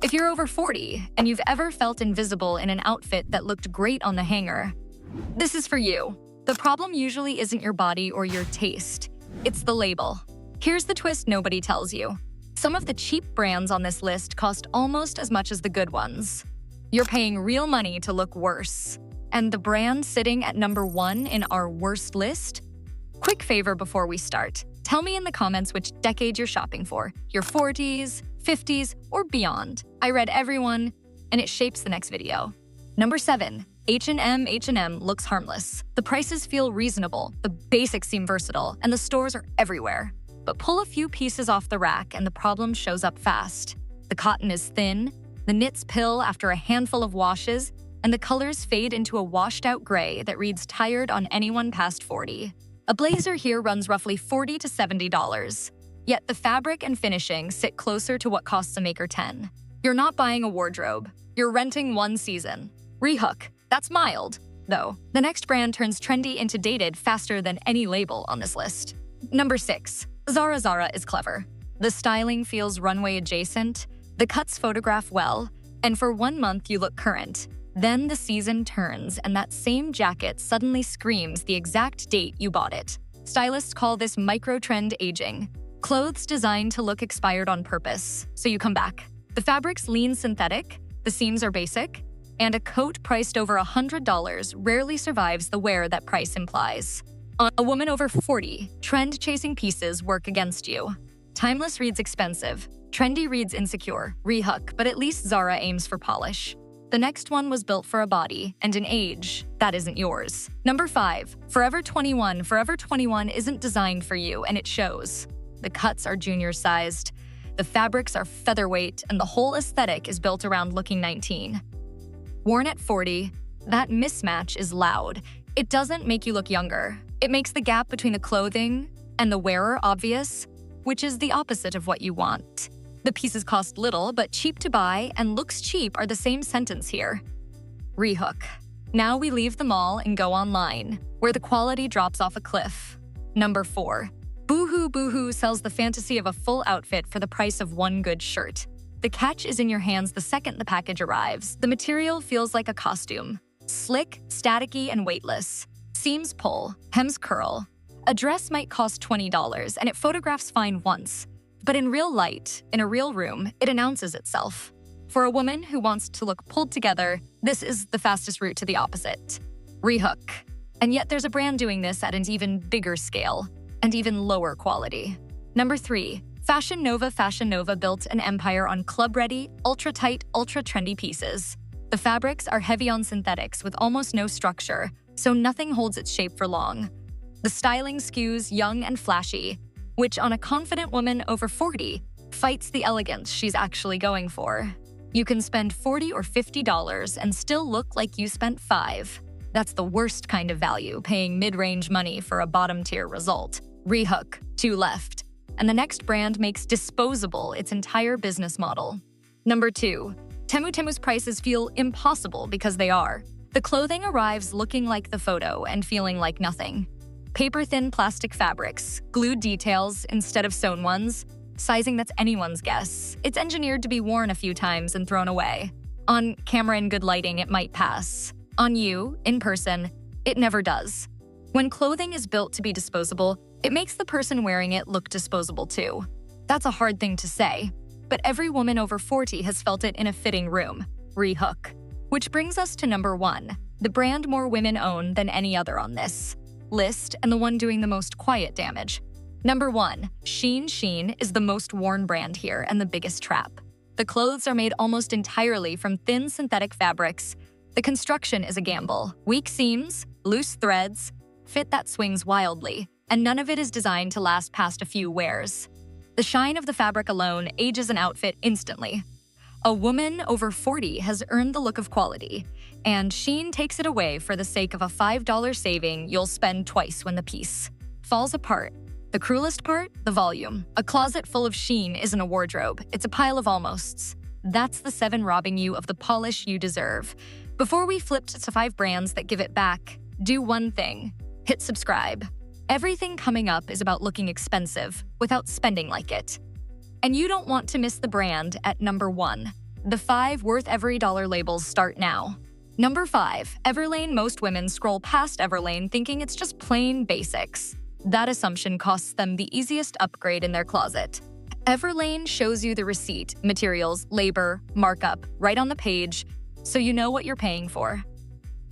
If you're over 40 and you've ever felt invisible in an outfit that looked great on the hanger, this is for you. The problem usually isn't your body or your taste. It's the label. Here's the twist nobody tells you. Some of the cheap brands on this list cost almost as much as the good ones. You're paying real money to look worse. And the brand sitting at number 1 in our worst list? Quick favor before we start. Tell me in the comments which decade you're shopping for. Your 40s, 50s, or beyond. I read everyone, and it shapes the next video. Number 7. H&M looks harmless. The prices feel reasonable, the basics seem versatile, and the stores are everywhere. But pull a few pieces off the rack and the problem shows up fast. The cotton is thin, the knits pill after a handful of washes, and the colors fade into a washed-out gray that reads tired on anyone past 40. A blazer here runs roughly $40 to $70. Yet the fabric and finishing sit closer to what costs a maker 10. You're not buying a wardrobe. You're renting one season. Rehook. That's mild, though. The next brand turns trendy into dated faster than any label on this list. Number 6. Zara is clever. The styling feels runway adjacent, the cuts photograph well, and for 1 month you look current. Then the season turns and that same jacket suddenly screams the exact date you bought it. Stylists call this micro-trend aging. Clothes designed to look expired on purpose, so you come back. The fabric's lean synthetic, the seams are basic, and a coat priced over $100 rarely survives the wear that price implies. On a woman over 40, trend-chasing pieces work against you. Timeless reads expensive, trendy reads insecure, rehook, but at least Zara aims for polish. The next one was built for a body and an age that isn't yours. Number 5. Forever 21. Forever 21 isn't designed for you, and it shows. The cuts are junior-sized, the fabrics are featherweight, and the whole aesthetic is built around looking 19. Worn at 40, that mismatch is loud. It doesn't make you look younger. It makes the gap between the clothing and the wearer obvious, which is the opposite of what you want. The pieces cost little, but cheap to buy and looks cheap are the same sentence here. Rehook. Now we leave the mall and go online, where the quality drops off a cliff. Number 4. Boohoo sells the fantasy of a full outfit for the price of one good shirt. The catch is in your hands the second the package arrives. The material feels like a costume. Slick, staticky, and weightless. Seams pull, hems curl. A dress might cost $20, and it photographs fine once. But in real light, in a real room, it announces itself. For a woman who wants to look pulled together, this is the fastest route to the opposite. Rehook. And yet there's a brand doing this at an even bigger scale, and even lower quality. Number 3. Fashion Nova built an empire on club-ready, ultra-tight, ultra-trendy pieces. The fabrics are heavy on synthetics with almost no structure, so nothing holds its shape for long. The styling skews young and flashy, which on a confident woman over 40 fights the elegance she's actually going for. You can spend $40 or $50 and still look like you spent $5. That's the worst kind of value, paying mid-range money for a bottom-tier result. Rehook, 2 left. And the next brand makes disposable its entire business model. Number 2. Temu's prices feel impossible because they are. The clothing arrives looking like the photo and feeling like nothing. Paper-thin plastic fabrics, glued details instead of sewn ones, sizing that's anyone's guess. It's engineered to be worn a few times and thrown away. On camera in good lighting, it might pass. On you, in person, it never does. When clothing is built to be disposable, it makes the person wearing it look disposable too. That's a hard thing to say, but every woman over 40 has felt it in a fitting room. Rehook. Which brings us to number 1, the brand more women own than any other on this list and the one doing the most quiet damage. Number 1, Shein. Shein is the most worn brand here and the biggest trap. The clothes are made almost entirely from thin synthetic fabrics. The construction is a gamble. Weak seams, loose threads, fit that swings wildly, and none of it is designed to last past a few wears. The shine of the fabric alone ages an outfit instantly. A woman over 40 has earned the look of quality, and Shein takes it away for the sake of a $5 saving you'll spend twice when the piece falls apart. The cruelest part? The volume. A closet full of Shein isn't a wardrobe, it's a pile of almosts. That's the 7 robbing you of the polish you deserve. Before we flip to 5 brands that give it back, do one thing. Hit subscribe. Everything coming up is about looking expensive without spending like it. And you don't want to miss the brand at number 1. The 5 worth every dollar labels start now. Number 5. Everlane. Most women scroll past Everlane thinking it's just plain basics. That assumption costs them the easiest upgrade in their closet. Everlane shows you the receipt, materials, labor, markup, right on the page, so you know what you're paying for.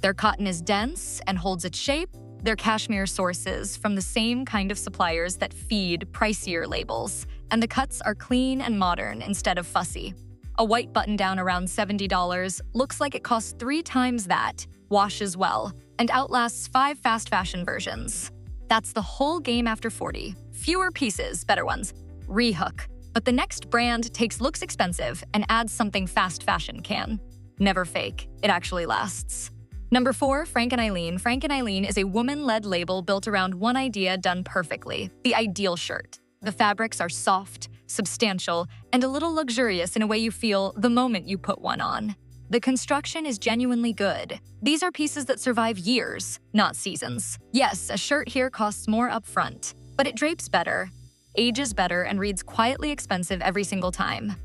Their cotton is dense and holds its shape. Their cashmere sources from the same kind of suppliers that feed pricier labels, and the cuts are clean and modern instead of fussy. A white button-down around $70 looks like it costs 3 times that, washes well, and outlasts 5 fast fashion versions. That's the whole game after 40. Fewer pieces, better ones. Rehook. But the next brand takes looks expensive and adds something fast fashion can. Never fake. It actually lasts. Number 4, Frank and Eileen. Frank and Eileen is a woman-led label built around one idea done perfectly: the ideal shirt. The fabrics are soft, substantial, and a little luxurious in a way you feel the moment you put one on. The construction is genuinely good. These are pieces that survive years, not seasons. Yes, a shirt here costs more upfront, but it drapes better, ages better, and reads quietly expensive every single time.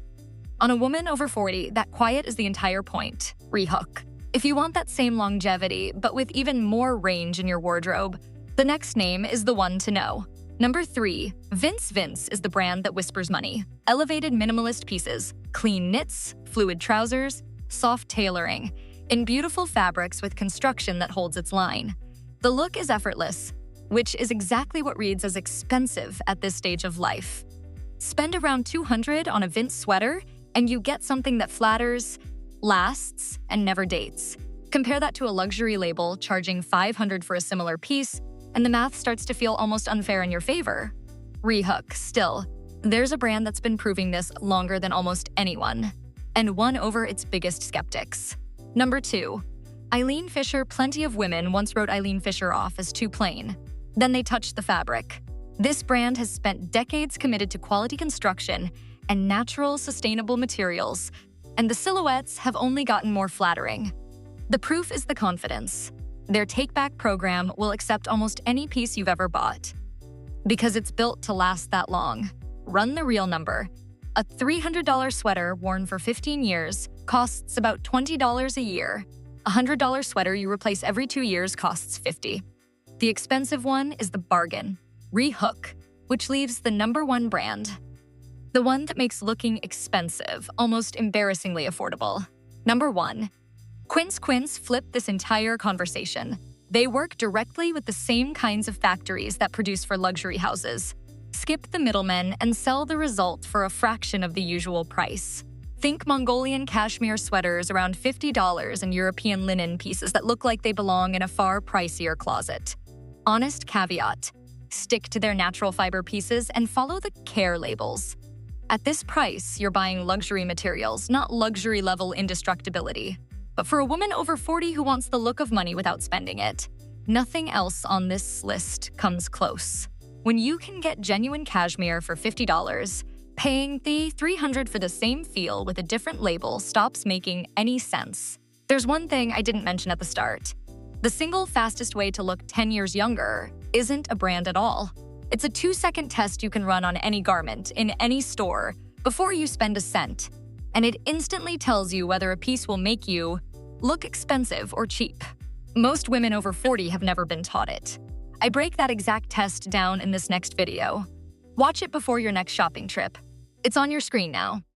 On a woman over 40, that quiet is the entire point. Rehook. If you want that same longevity, but with even more range in your wardrobe, the next name is the one to know. Number 3, Vince. Vince is the brand that whispers money. Elevated minimalist pieces, clean knits, fluid trousers, soft tailoring, in beautiful fabrics with construction that holds its line. The look is effortless, which is exactly what reads as expensive at this stage of life. Spend around $200 on a Vince sweater, and you get something that flatters, lasts, and never dates. Compare that to a luxury label charging $500 for a similar piece, and the math starts to feel almost unfair in your favor. Rehook. Still, there's a brand that's been proving this longer than almost anyone, and won over its biggest skeptics. Number 2, Eileen Fisher. Plenty of women once wrote Eileen Fisher off as too plain. Then they touched the fabric. This brand has spent decades committed to quality construction and natural, sustainable materials, and the silhouettes have only gotten more flattering. The proof is the confidence. Their take-back program will accept almost any piece you've ever bought, because it's built to last that long. Run the real number. A $300 sweater worn for 15 years costs about $20 a year. A $100 sweater you replace every 2 years costs $50. The expensive one is the bargain, Rehook, which leaves the number 1 brand. The one that makes looking expensive almost embarrassingly affordable. Number 1. Quince. Quince flipped this entire conversation. They work directly with the same kinds of factories that produce for luxury houses. Skip the middlemen and sell the result for a fraction of the usual price. Think Mongolian cashmere sweaters around $50 and European linen pieces that look like they belong in a far pricier closet. Honest caveat: stick to their natural fiber pieces and follow the care labels. At this price, you're buying luxury materials, not luxury-level indestructibility. But for a woman over 40 who wants the look of money without spending it, nothing else on this list comes close. When you can get genuine cashmere for $50, paying the $300 for the same feel with a different label stops making any sense. There's one thing I didn't mention at the start. The single fastest way to look 10 years younger isn't a brand at all. It's a 2-second test you can run on any garment, in any store, before you spend a cent. And it instantly tells you whether a piece will make you look expensive or cheap. Most women over 40 have never been taught it. I break that exact test down in this next video. Watch it before your next shopping trip. It's on your screen now.